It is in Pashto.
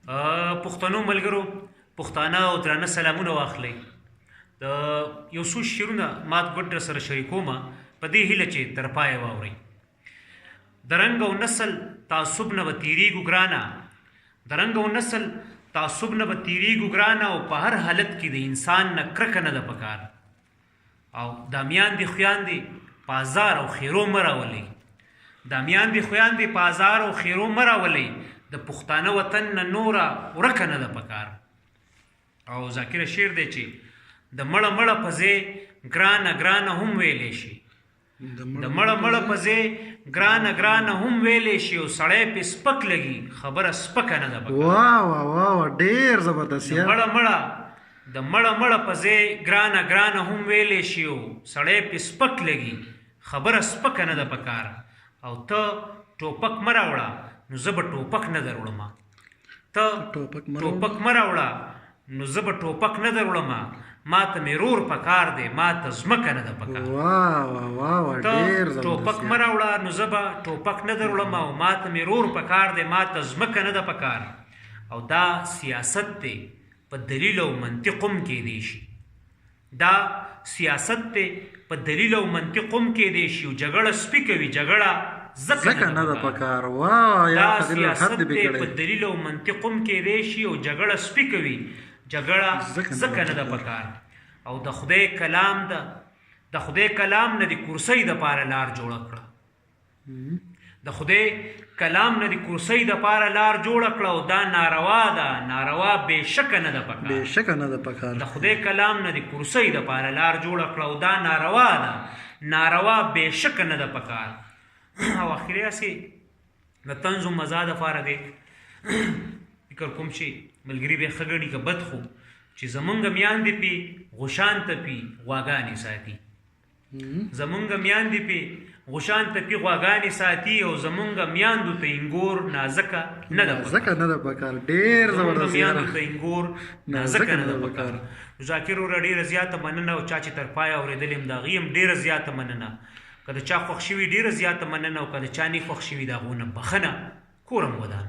پښتنو ملګرو پښتانه او درانه سلامونه واخلئ. د یو څو شعرونه ما ګډ سره شریکومه په دې هیله چې تر پایه واورئ. د رنګ او نسل تعصب نه به تیریږو ګرانه، د رنګ او نسل تعصب نه به تیریږو ګرانه، او په هر حالت کې د انسان نه کرکه نه ده پکار. او دا میاندې خویاندې په ازار او خیرو مه راولئ، دا میاندې خویاندې په ازار او خیرو مه راولئ. د پښتانه وطن نه نوره ورکه نه ده پکار. او ذاکره شعر دی چې د مړه مړه په ځای ګرانه ګرانه هم ویلی شي، د مړه مړه په ځای ګرانه ګرانه هم ویلی شي، او سړی پې سپک لګي خبره سپکه نه ده پکار. واه واه واه ډېر زبردست د مړه مړه په ځای ګرانه ګرانه هم ویلی شي، او سړی پې سپک لګي خبره سپکه نه ده پکار. او ته ټوپک مه راوړه نو زه به ټوپک نه در وړمه، ته ټوپک مه راوړه نو زه به ټوپک نه در وړمه، ما ته مې رور پکار دی ما ته ځمکه نه ده پکار. ته ټوپک مه راوړه نو زه به ټوپک نه در وړمه، او ما ته مې رور پکار دی ما ته ځمکه نه ده پکار. او دا سیاست دی په دلیل او منطق هم کیدی شي، دا سیاست دی په دلیل او منطق هم کیدی شي، او جګړه سپي کوي جګړه ځکه نه ده پکار. دا سیاست دی په دلیل او منطق هم کیدی شي، او جګړه سپي کوي جګړه ځکه نه ده پکار. او د خدای کلام ده، د خدای کلام نه د کرسۍ دپاره لار جوړه کړه، د خدای کلام نه د کرسۍ دپاره لار جوړه کړه. او دا ناروا ده، ناروا بېشکه نه ده پکار، بېشکه نه ده پکار. د خدای کلام نه د کرسۍ دپاره لار جوړه کړه، او دا ناروا ده، ناروا بېشکه نه ده پکار. او اخري هسې د طنز و مزاح دپاره دی فکر کوم چې ملګري به ښه ګڼي که بد، خو چې زمونږ میاندې پې غوشان تپي غواګانې ساتي، زمونږ میاندې پې غوشان تپي غواګانې ساتي، او زمونږ میاندو ته انګور نازکه نه ده پکار. ډېر زبردست میاندو ته انګور نازکه نه ده پکار. ذاکر وروره ډېره زیاته مننه، او چا چې تر پایه اورېدلې یم د هغې هم ډېره زیاته مننه. که د چا خوښ شوي ډېره زیاته مننه، او که د چا نه خوښ شوي د هغو نه بښنه. کورم ودان.